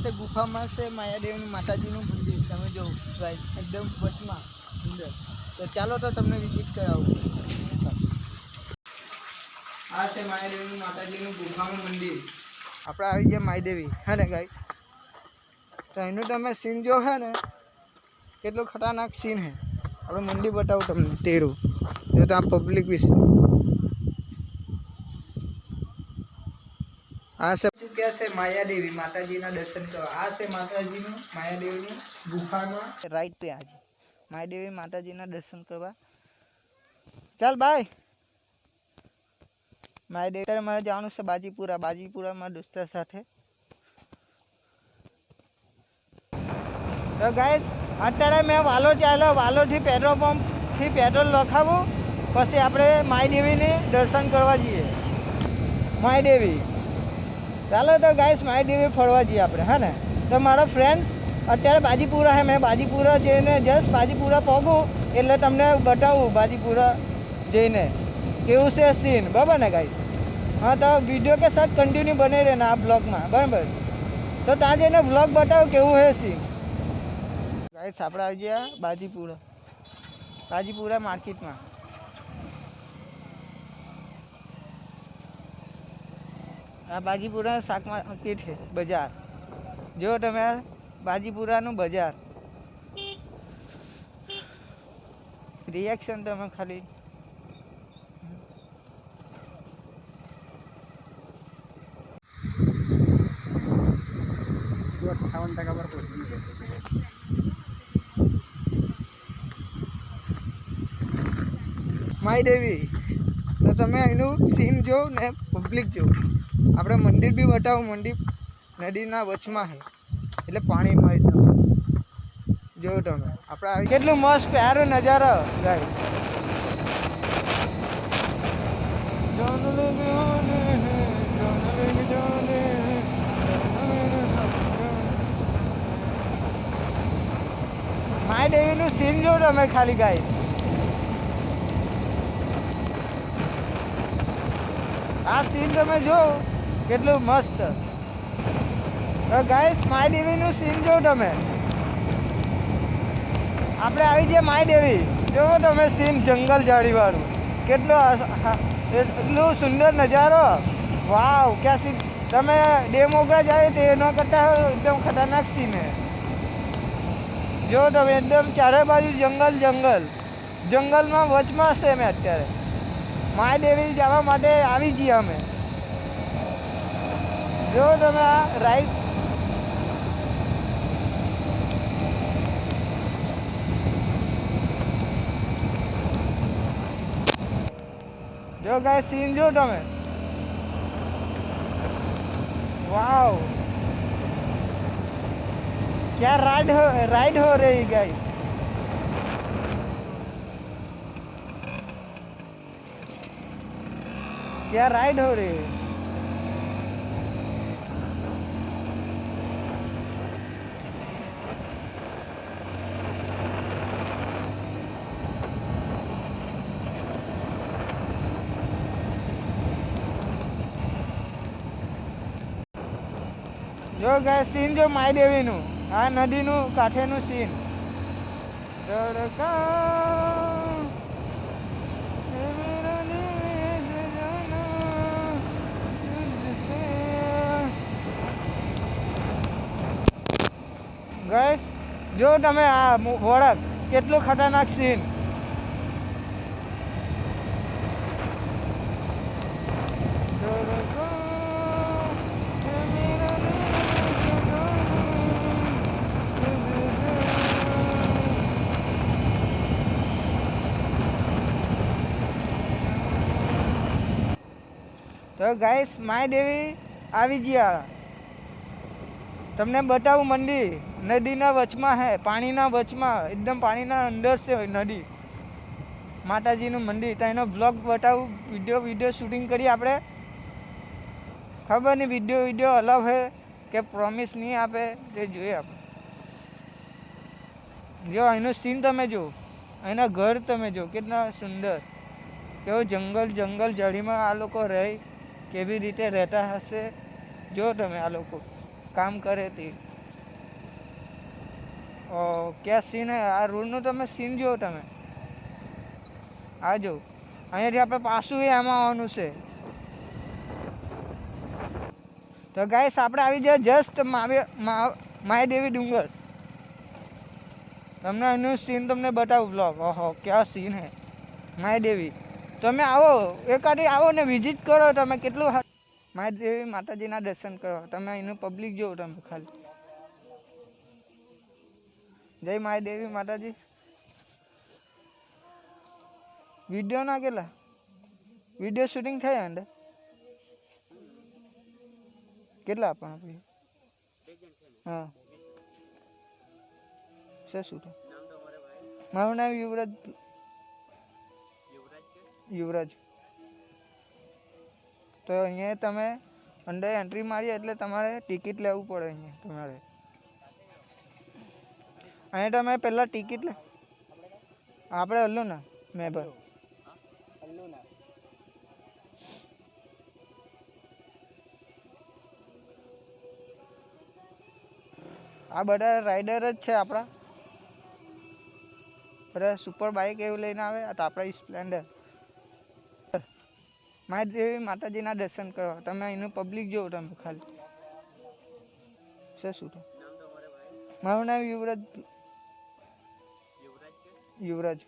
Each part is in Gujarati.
છે ગુફામાં છે માયાદેવીનું માતાજીનું મંદિર. તમે જો ગાઈસ એકદમ વચમાં અંદર. તો ચાલો તો તમને વિઝિટ કરાવું. આ છે માયાદેવીનું માતાજીનું ગુફાનું મંદિર. આપણે આવી ગયા માયાદેવી હે ને ગાઈસ. તો એનું તમે સીન જો હે ને કેટલું ખતરનાક સીન હે. આપણે મંદિર બતાવું તમને તેરું જો ત્યાં પબ્લિક વિશે. આ છે ચૂક્યા છે માયાદેવી માતાજીના દર્શન કરવા. આ છે માતાજીનું માયાદેવીનું ગુફામાં રાઈટ પે આજે માયાદેવી માતાજીના દર્શન કરવા. ચાલ બાય. માયાદેવી મારે જવાનું છે બાજીપુરા મારા દોસ્તર સાથે. તો ગાઈસ અત્યારે મેં વાલોડ ચાલ્યો. વાલોડથી પેટ્રોલ પંપથી પેટ્રોલ લખાવું પછી આપણે માયાદેવીને દર્શન કરવા જઈએ. માયાદેવી ચાલો તો ગાઈસ માયાદેવી ફરવા જઈએ આપણે હે ને. તો મારો ફ્રેન્ડ્સ અત્યારે બાજીપુરા હે. મેં બાજીપુરા જઈને જસ્ટ બાજીપુરા પહોંચું એટલે તમને બતાવું બાજીપુરા જઈને કેવું છે સીન. બરાબર ને ગાઈસ? હા તો વિડીયો કે સાથ કન્ટિન્યુ બની રહે ને આ બ્લોગમાં. બરાબર? તો ત્યાં જઈને બ્લોગ બતાવું કેવું છે સીન. ગાઈસ આપણે આવી ગયા બાજીપુરા માર્કેટમાં. આ બાજીપુરા શાક માર્કેટ છે બજાર. જો તમે બાજીપુરાનું બજાર રિએક્શન તમે ખાલી માયાદેવી. તો તમે એનું સીન જો ને પબ્લિક જો. આપણે મંદિર બી બતાવું. મંદિર નદીના વચમાં છે એટલે પાણીમાં જો તમે આપણે કેટલું મસ્ત પ્યારો નજારો ગાય. માયાદેવીનું સીન જો તમે ખાલી ગાય. આ સીન તમે જો કેટલું મસ્ત. ગાઈસ માયાદેવીનું સીન જો તમે. આપણે આવી જઈએ માયાદેવી. જોવો તમે સીન જંગલ ઝાડીવાળું એટલું સુંદર નજારો. વાવ ક્યાં સીન. તમે ડેમોગ્રા જાય તો એના કરતાં એકદમ ખતરનાક સીન હે. જો તમે એકદમ ચારે બાજુ જંગલમાં વચમાં છે. મેં અત્યારે માયાદેવી જવા માટે આવી જઈએ અમે. જો તમે આ રાઈટ જો ગાય સીન જો તમે. वाओ क्या राइड हो रही गाइस. क्या राइड हो रही है. जो गाय सीन जो मायादेवीનું આ નદીનું કાંઠેનું સીન. ગાઈસ જો તમે આ વળક કેટલું ખતરનાક સીન. તો ગાઈસ માયાદેવી આવી ગયા. તમને બતાવું મંદિર નદીના વચમાં હે. પાણીના વચમાં એકદમ પાણીના અંદર છે નદી. માતાજીનું મંદિર. તો એનો બ્લોગ બતાવું. વિડીયો શૂટિંગ કરી આપણે. ખબર નહીં વિડીયો અલાવ હે કે પ્રોમિસ નહીં આપે તે જોઈએ આપણે. જો એનું સીન તમે જો. એના ઘર તમે જો કેટલા સુંદર. કેવો જંગલ ઝાડીમાં આ લોકો રહે. કેવી રીતે રહેતા હશે જો તમે. આ લોકો કામ કરે તે क्या सीन है આ રોડનો તમે સીન જુઓ તમે આ જો અહીંયાથી આપણે પાછું આમાં આવવાનું છે તો ગાઈસ આપણે આવી જાય જસ્ટ માયાદેવી ડુંગર તમને એનું સીન તમને બતાવું બ્લોગ ઓહો क्या सीन है માયાદેવી તમે આવો એકાદી આવો ને વિઝિટ કરો તમે કેટલું માયાદેવી માતાજીના દર્શન કરો તમે એનું પબ્લિક જોવો તમે ખાલી જય માયાદેવી માતાજી વિડીયો નાખેલા વિડીયો શૂટિંગ થયા અંદર કેટલા આપણા હા છે શૂટિંગ મારું નામ યુવરાજ તો અહીંયા તમે અંદર એન્ટ્રી મારી એટલે તમારે ટિકિટ લેવું પડે અહીંયા તમારે અહીંયા તમે પહેલાં ટિકિટ લે આપણે હલ્લું ને મેબર આ બધા રાઇડર જ છે આપણા બધા સુપર બાઇક એવું લઈને આવે તો આપણા સ્પ્લેન્ડર માયાદેવી માતાજીના દર્શન કરવા તમે એનું પબ્લિક જોવો તમે ખાલી છે શું મારું નામ યુવરાજ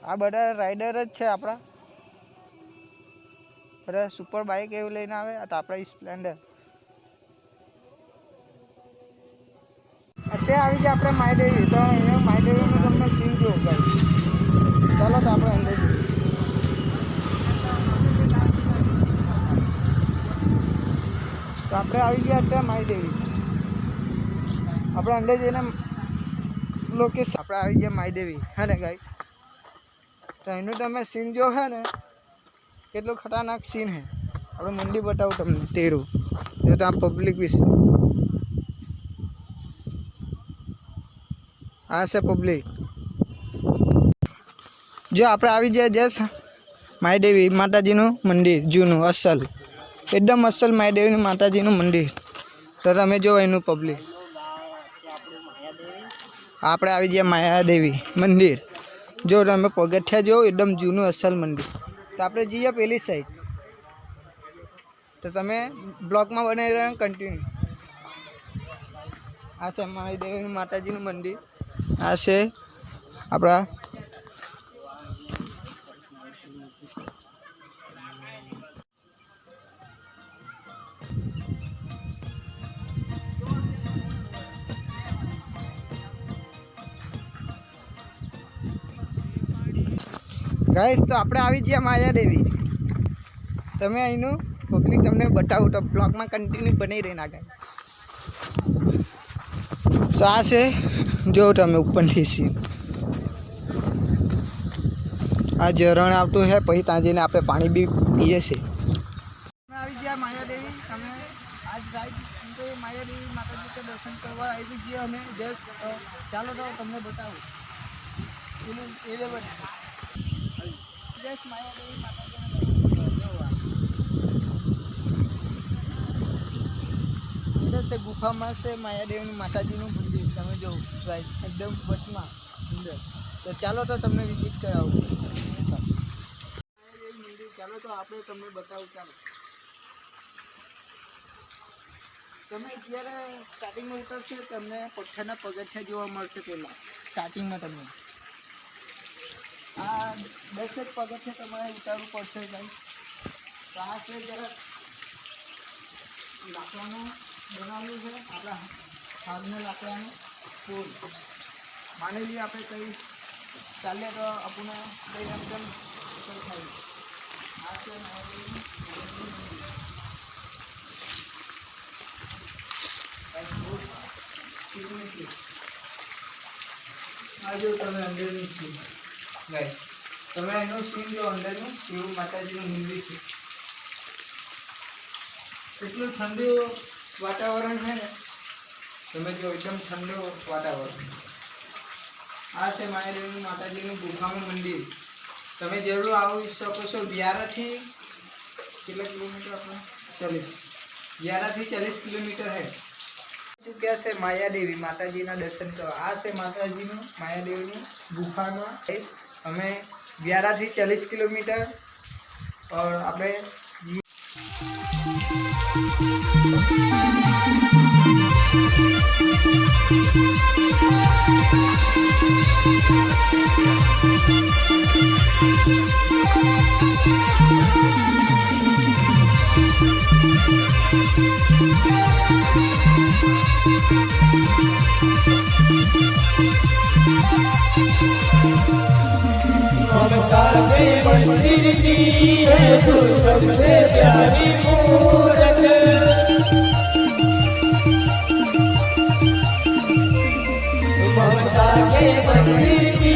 આ બધા રાઇડર જ છે આપણા બધા સુપર બાઇક એવું લઈને આવે તો આપણા સ્પ્લેન્ડર અત્યારે આવી ગયા આપણે માયાદેવી તો અહીંયા માયાદેવીનું તમને સીન જોવો ગાઈસ ચાલો તો આપણે અંદર જઈએ તો આપણે આવી ગયા અત્યારે માયાદેવી આપણે અંદર જઈને લોકેશન આપણે આવી ગયા માયાદેવી હે ને ગાઈસ તો એનું તમે સીન જો હે ને કેટલું ખતરનાક સીન હે આપણે મંડી બતાવું તમને તેરું જો તો આ પબ્લિક વિશે આ છે પબ્લિક જો આપણે આવી જાય જસ માયાદેવી માતાજીનું મંદિર જૂનું અસલ એકદમ અસલ માયાદેવીનું માતાજીનું મંદિર તો તમે જો એનું પબ્લિક આપણે આવી જાય માયાદેવી મંદિર જો તમે પગથિયા જો એકદમ જૂનું અસલ મંદિર તો આપણે જઈએ પેલી સાઈડ તો તમે બ્લોગમાં બનાવી રહ્યા કન્ટિન્યુ આ છે માયાદેવી માતાજીનું મંદિર આ છે આપણા ગાઈસ તો આપણે આવી ગયા માયાદેવી તમે અહીંનું પબ્લિક તમને બતાવું તો બ્લોગમાં કન્ટિન્યુ બની રહેના ગાઈસ તો આ છે જો તમે ઉપરથી સીન આ ઝરણ આવતું છે પછી ત્યાં જઈને આપણે પાણી બી પીએ છીએ આવી ગયા માયાદેવી તમે આજ રાઈટ માયાદેવી માતાજી કે દર્શન કરવા આવી ગયા અમે જસ્ટ ચાલો તો તમને બતાવું જસ્ટ માયાદેવી માતાજીને છે ગુફામાં છે માયાદેવીનું માતાજીનું મંદિર તમે જો રાઈટ એકદમ વચમાં અંદર તો ચાલો તો તમને વિઝિટ કરાવું મંદિર ચાલો તો આપણે તમને બતાવું ચાલો તમે જ્યારે સ્ટાર્ટિંગમાં ઉતરશે તમને પથ્થરના પગથિયા જોવા મળશે પહેલાં સ્ટાર્ટિંગમાં તમને આ 10 પગથિયા તમારે ઉતારવું પડશે ભાઈ તો આ છે જરા લાકડાનું બનાવેલું છે આપણા હાથના લાકડાનું ફૂલ માની લઈએ આપણે કંઈ ચાલીએ તો આપણને કંઈ એકદમ થાય આ છે આ જો તમે અંદરની સીન ગાઈસ તમે એનું સીન જો અંદરનું શિવ માતાજીનું મંદિર છે એટલું ઠંડુ વાતાવરણ છે ને તમે જો એકદમ ઠંડુ વાતાવરણ આ છે માયાદેવી માતાજીનું ગુફાનું મંદિર તમે જરૂર આવી શકો છો વ્યારાથી કેટલા કિલોમીટર આપણે 40 વ્યારાથી 40 કિલોમીટર है ચૂક્યા છે માયાદેવી માતાજીના દર્શન કરવા. આ છે માતાજીનું માયાદેવીની ગુફામાં. અમે વ્યારાથી 40 કિલોમીટર और આપણે ममता के मंदिर की है जो सबसे प्यारी मूरत। ममता के मंदिर की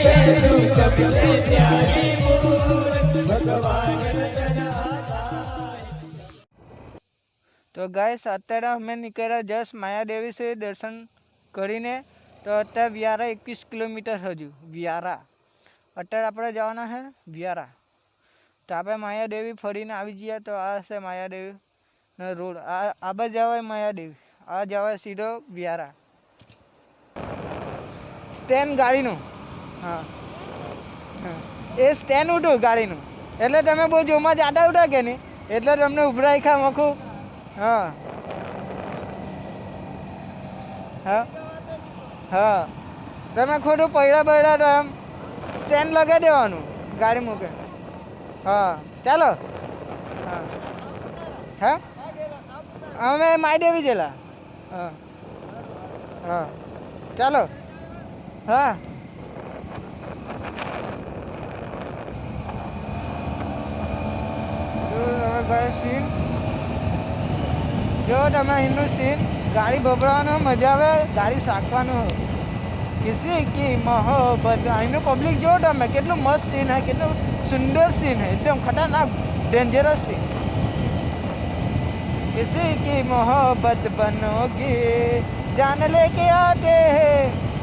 है जो सबसे प्यारी मूरत। भगवान तो गाइस અત્યારે અમે નીકળ્યા જस्ट માયાદેવી से દર્શન કરીને. તો અત્યારે વ્યારા 21 કિલોમીટર હજુ વ્યારા. અત્યારે આપણે જવાના છે વ્યારા. તો આપણે માયાદેવી ફરીને આવી જઈએ. તો આ છે માયાદેવી રોડ. આ બાજુ જવાય માયાદેવી, આ જવાય સીધો વ્યારા સ્ટેન્ડ ગાડીનું. હા હા એ સ્ટેન્ડ ઉઠું ગાડીનું. એટલે તમે બહુ જોરમાં જાડા ઉઠા કે નહીં, એટલે તમને ઉભરાઈ ખા મખું. હા હા હા તમે ખોટું પૈડા બૈડા તો એમ સ્ટેન્ડ લગાવી દેવાનું ગાડી મૂકે. હા ચાલો. હા હા અમે માયદેવી જેલા. હા હા ચાલો. હા તમે ભાઈ સીન જો તમે હિન્દુ સીન. ગાડી ભભરાવાનો મજા આવે, ગાડી સાંકવાનું કિસી કી મોહબ્બત. અહીંનું પબ્લિક જો તમે કેટલું મસ્ત સીન હે, કેટલું સુંદર સીન હે, એકદમ ખતરનાક डेंजरस સીન. किसी की मोहब्बत बनोगे जान लेके आते हैं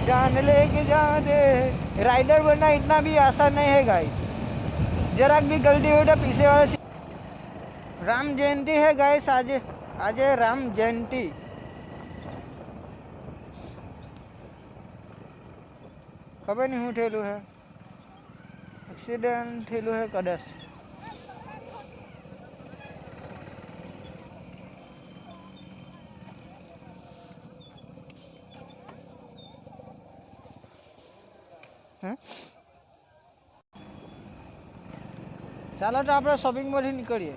जान लेके जाते हैं. राइडर बनना इतना भी आसान नहीं है गाइस. जरा भी गलती हो तो पीछे वाले. राम जयंती है गाइस. આજે રામ જયંતી. ખબર નહીં શું થયેલું હે, એક્સિડન્ટ થયેલું હે કદાચ. ચાલો તો આપણે શોપિંગ માંથી નીકળીએ.